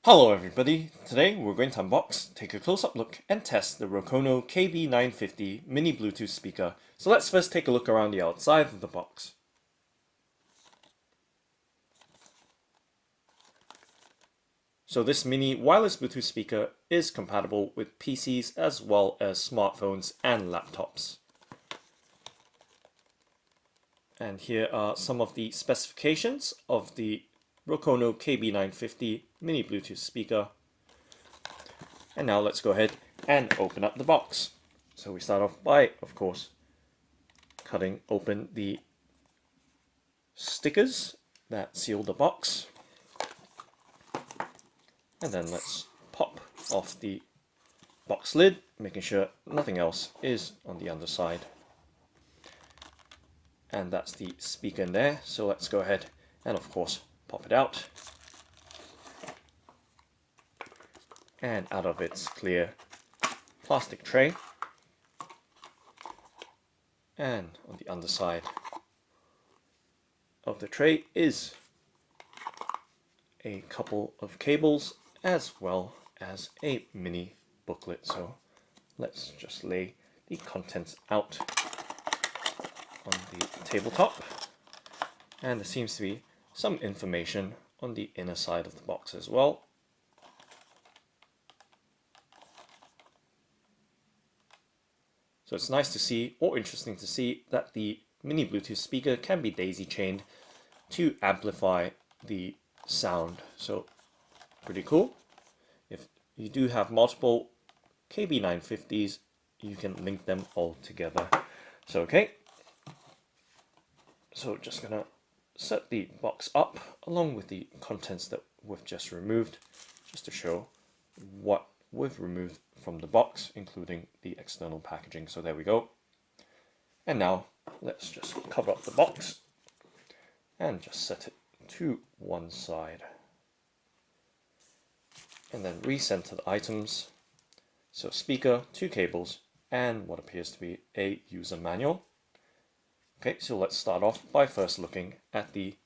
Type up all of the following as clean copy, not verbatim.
Hello everybody, today we're going to unbox, take a close-up look and test the Rokono KB950 mini Bluetooth speaker. So let's first take a look around the outside of the box. So this mini wireless Bluetooth speaker is compatible with PCs as well as smartphones and laptops. And here are some of the specifications of the Rokono KB950 mini Bluetooth speaker. And now let's go ahead and open up the box. So we start off by, of course, cutting open the stickers that seal the box. And then let's pop off the box lid, making sure nothing else is on the underside. And that's the speaker in there. So let's go ahead and, of course, pop it out. And out of its clear plastic tray. And on the underside of the tray is a couple of cables as well as a mini booklet. So let's just lay the contents out on the tabletop. And there seems to be some information on the inner side of the box as well. So it's nice to see, or interesting to see, that the mini Bluetooth speaker can be daisy chained to amplify the sound. So pretty cool. If you do have multiple KB950s, you can link them all together. So okay. So just gonna set the box up along with the contents that we've just removed, just to show what we've removed from the box, including the external packaging. So there we go. And now let's just cover up the box and just set it to one side. And then recenter the items. So speaker, two cables, and what appears to be a user manual. Okay, so let's start off by first looking at the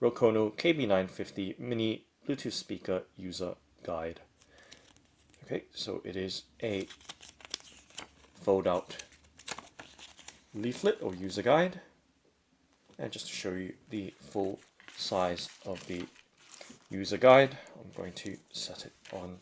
Rokono KB950 mini Bluetooth speaker user guide. Okay, so it is a fold-out leaflet or user guide. And just to show you the full size of the user guide, I'm going to set it on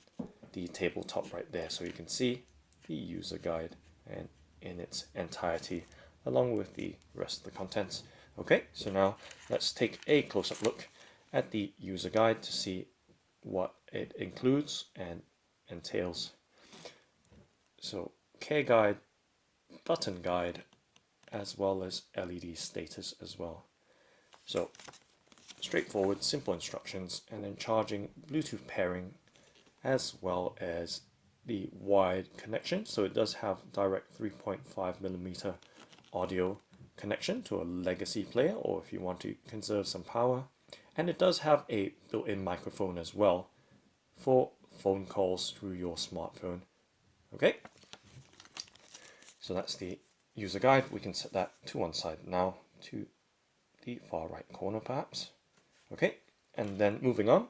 the tabletop right there so you can see the user guide and in its entirety along with the rest of the contents. Okay, so now let's take a close-up look at the user guide to see what it includes and entails. So care guide, button guide, as well as LED status as well. So straightforward, simple instructions, and then charging, Bluetooth pairing, as well as the wired connection. So it does have direct 3.5mm audio connection to a legacy player, or if you want to conserve some power. And it does have a built-in microphone as well for phone calls through your smartphone. Okay, so that's the user guide. We can set that to one side now, to the far right corner perhaps. Okay, and then moving on,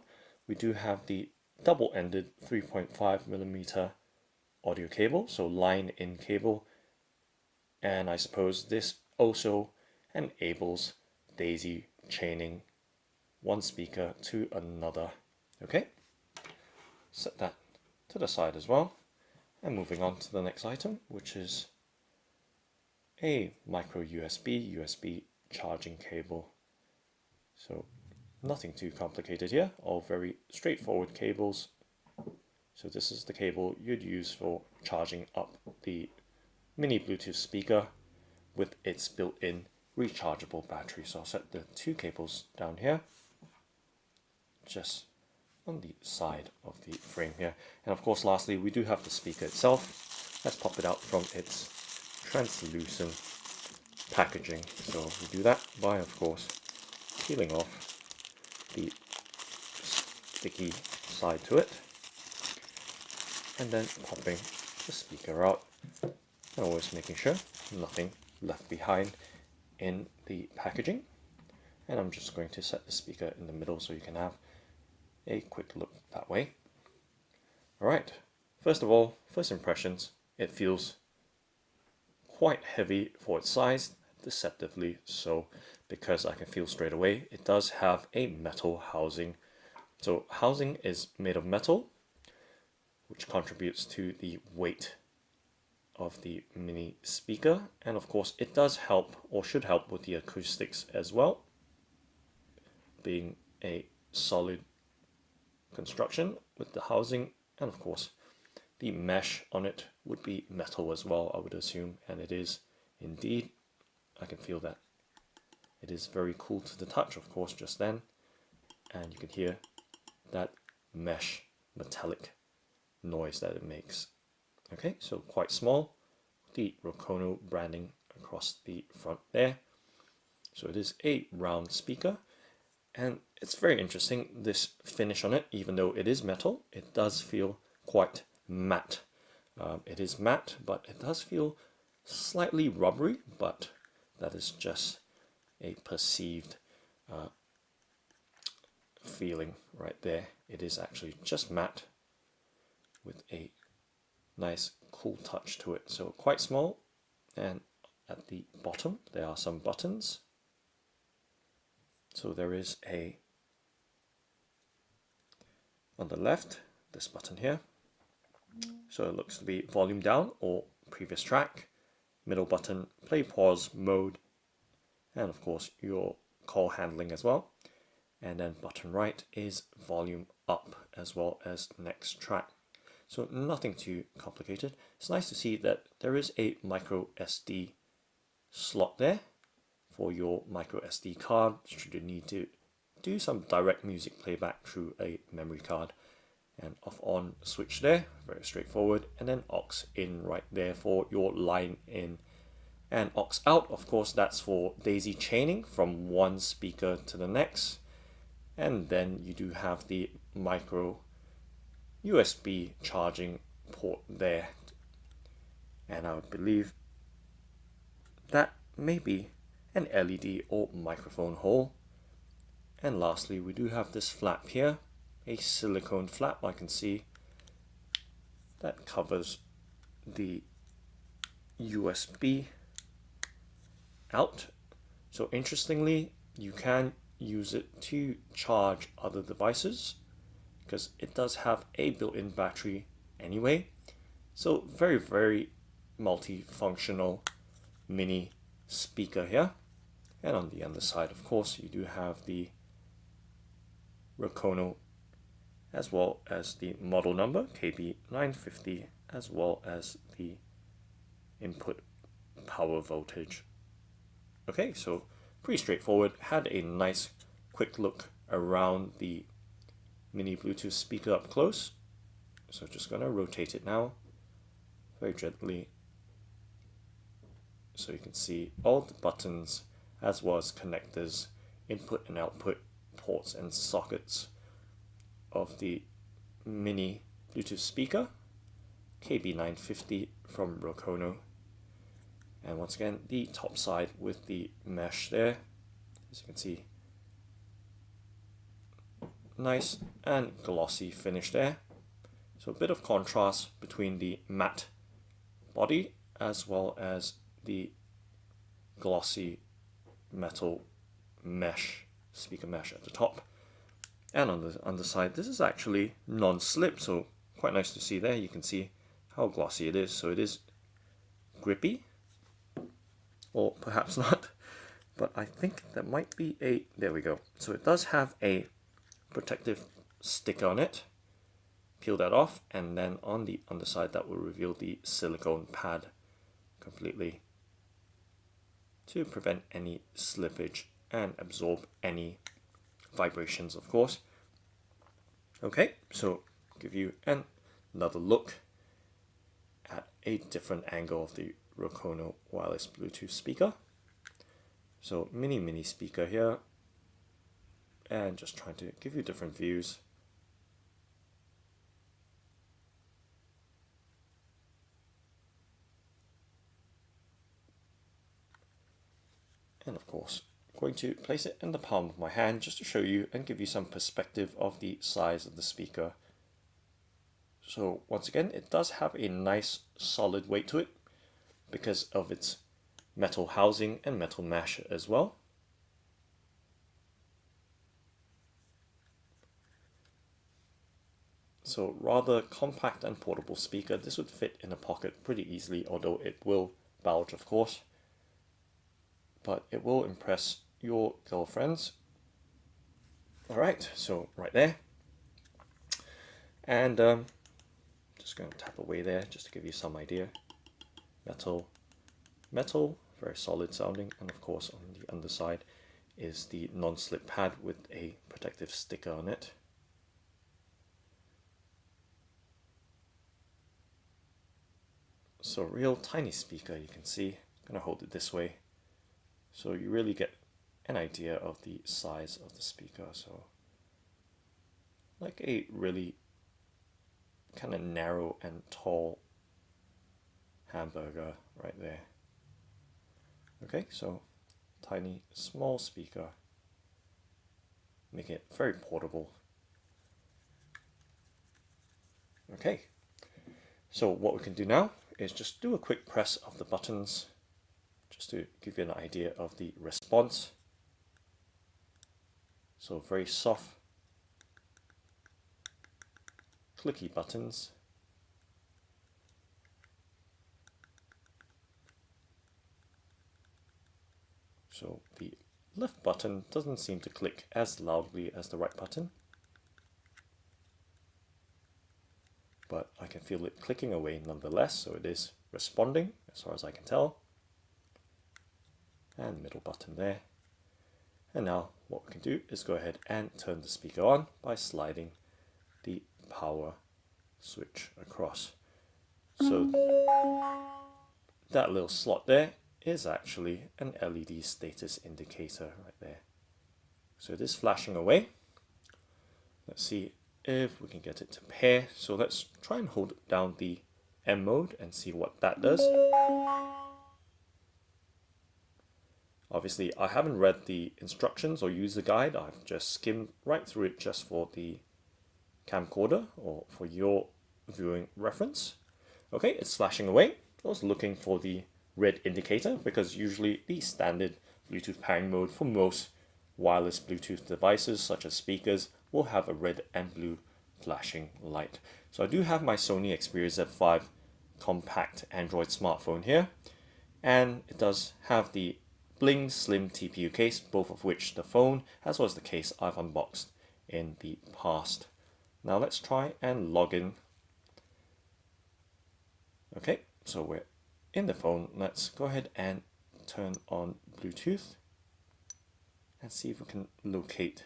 we do have the double-ended 3.5mm audio cable, so line-in cable, and I suppose this also enables daisy chaining one speaker to another. Okay, set that to the side as well. And moving on to the next item, which is a micro USB charging cable. So nothing too complicated here, all very straightforward cables. So this is the cable you'd use for charging up the mini Bluetooth speaker with its built-in rechargeable battery. So I'll set the two cables down here, just on the side of the frame here. And of course, lastly, we do have the speaker itself. Let's pop it out from its translucent packaging. So we do that by, of course, peeling off the sticky side to it, and then popping the speaker out, and always making sure nothing left behind in the packaging. And I'm just going to set the speaker in the middle so you can have a quick look that way. Alright, first of all, first impressions, it feels quite heavy for its size, deceptively so, because I can feel straight away it does have a metal housing. So housing is made of metal, which contributes to the weight of the mini speaker, and of course it does help, or should help, with the acoustics as well, being a solid construction with the housing, and of course the mesh on it would be metal as well, I would assume, and it is indeed. I can feel that it is very cool to the touch, of course, just then, and you can hear that mesh metallic noise that it makes. Okay, so quite small, the Rokono branding across the front there. So it is a round speaker, and it's very interesting, this finish on it. Even though it is metal, it does feel quite matte. It is matte, but it does feel slightly rubbery, but that is just a perceived feeling right there. It is actually just matte with a nice cool touch to it. So quite small, and at the bottom there are some buttons. So there is on the left, this button here. So it looks to be volume down or previous track. Middle button, play pause mode, and of course your call handling as well. And then button right is volume up as well as next track. So nothing too complicated. It's nice to see that there is a micro SD slot there for your micro SD card should you need to do some direct music playback through a memory card. And off on switch there, very straightforward, and then aux in right there for your line in, and aux out, of course, that's for daisy chaining from one speaker to the next. And then you do have the micro USB charging port there, and I would believe that may be an LED or microphone hole. And lastly, we do have this flap here, a silicone flap I can see that covers the USB out. So interestingly, you can use it to charge other devices because it does have a built-in battery anyway. So very multifunctional mini speaker here. And on the underside, of course, you do have the Rokono as well as the model number KB950, as well as the input power voltage. Okay, so pretty straightforward. Had a nice quick look around the mini Bluetooth speaker up close. So just gonna rotate it now very gently so you can see all the buttons as well as connectors, input and output ports and sockets of the mini Bluetooth speaker KB950 from Rokono. And once again, the top side with the mesh there, as you can see, nice and glossy finish there. So a bit of contrast between the matte body as well as the glossy metal mesh, speaker mesh at the top. And on the underside, this is actually non-slip, so quite nice to see there. You can see how glossy it is. So it is grippy, or perhaps not, but I think there might be a, there we go. So it does have a protective sticker on it. Peel that off, and then on the underside that will reveal the silicone pad completely to prevent any slippage and absorb any vibrations, of course. Okay, so give you another look at a different angle of the Rokono wireless Bluetooth speaker. So mini speaker here, and just trying to give you different views. And of course, I'm going to place it in the palm of my hand just to show you and give you some perspective of the size of the speaker. So once again, it does have a nice solid weight to it because of its metal housing and metal mesh as well. So rather compact and portable speaker. This would fit in a pocket pretty easily, although it will bulge, of course. But it will impress your girlfriends. Alright, so right there. And just going to tap away there just to give you some idea. Metal, very solid sounding, and of course on the underside is the non-slip pad with a protective sticker on it. So real tiny speaker, you can see. I'm going to hold it this way so you really get an idea of the size of the speaker. So like a really kind of narrow and tall hamburger right there. Okay, so tiny small speaker, making it very portable. Okay, so what we can do now is just do a quick press of the buttons just to give you an idea of the response. So very soft, clicky buttons. So the left button doesn't seem to click as loudly as the right button, but I can feel it clicking away nonetheless, so it is responding as far as I can tell. And middle button there. And now what we can do is go ahead and turn the speaker on by sliding the power switch across. So that little slot there is actually an LED status indicator right there. So it is flashing away. Let's see if we can get it to pair. So let's try and hold down the M mode and see what that does. Obviously, I haven't read the instructions or user guide. I've just skimmed right through it just for the camcorder or for your viewing reference. Okay, it's flashing away. I was looking for the red indicator because usually the standard Bluetooth pairing mode for most wireless Bluetooth devices such as speakers will have a red and blue flashing light. So I do have my Sony Xperia Z5 compact Android smartphone here, and it does have the Bling Slim TPU case, both of which the phone as well as the case I've unboxed in the past. Now let's try and log in. Okay, so we're in the phone. Let's go ahead and turn on Bluetooth and see if we can locate.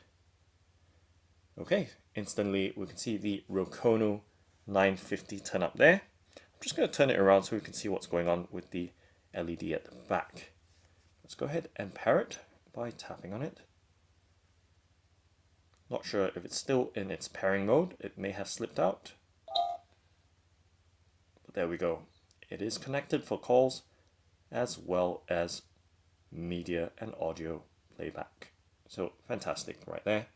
Okay, instantly we can see the Rokono 950 turn up there. I'm just going to turn it around so we can see what's going on with the LED at the back. Let's go ahead and pair it by tapping on it. Not sure if it's still in its pairing mode. It may have slipped out. But there we go. It is connected for calls as well as media and audio playback. So fantastic right there.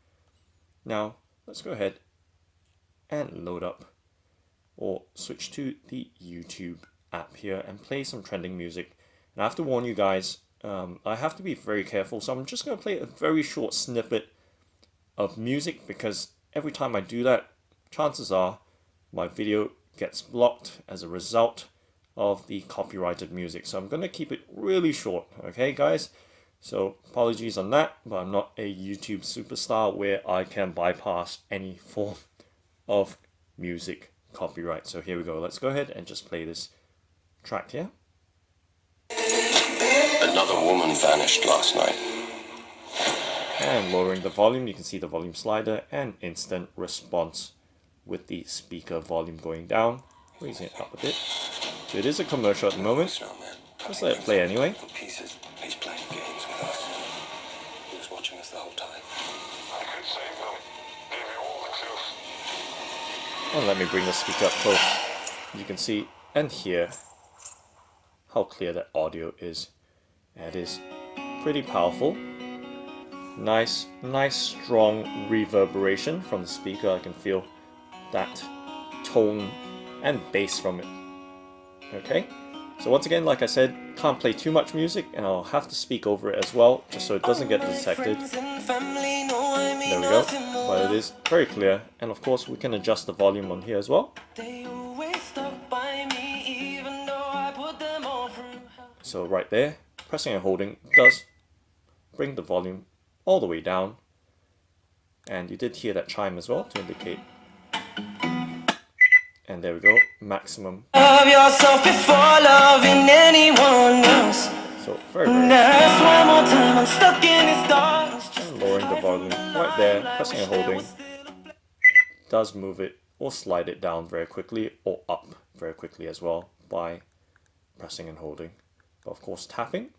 Now let's go ahead and load up or switch to the YouTube app here and play some trending music. And I have to warn you guys, I have to be very careful, so I'm just going to play a very short snippet of music because every time I do that, chances are my video gets blocked as a result of the copyrighted music. So I'm going to keep it really short, okay guys? So apologies on that, but I'm not a YouTube superstar where I can bypass any form of music copyright. So here we go. Let's go ahead and just play this track here. Another woman vanished last night. And lowering the volume, you can see the volume slider and instant response with the speaker volume going down, raising it up a bit. So it is a commercial at the moment. Let's let it play anyway. He's playing games with us. He was watching us the whole time. I could save them. Give you all the clues. And let me bring the speaker up close. You can see and hear how clear that audio is. It is pretty powerful. Nice strong reverberation from the speaker. I can feel that tone and bass from it. Okay, so once again, like I said, can't play too much music and I'll have to speak over it as well, just so it doesn't get detected. There we go, but it is very clear, and of course we can adjust the volume on here as well. So right there, pressing and holding does bring the volume all the way down, and you did hear that chime as well to indicate. And there we go, maximum. Love yourself before loving anyone else. So very, very Just one more time, I'm stuck in this darkness. and lowering the volume right there, pressing and holding does move it or slide it down very quickly, or up very quickly as well by pressing and holding. But of course tapping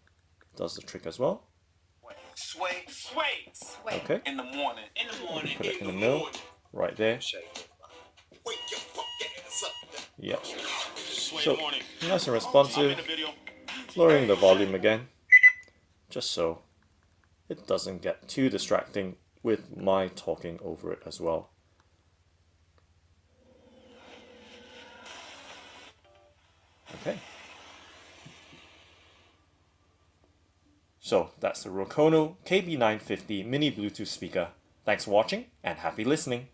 does the trick as well. Sway. Okay, In the morning. put it in the middle, right there. Yep. So nice and responsive. Lowering the volume again, just so it doesn't get too distracting with my talking over it as well. Okay. So that's the Rokono KB950 mini Bluetooth speaker. Thanks for watching and happy listening.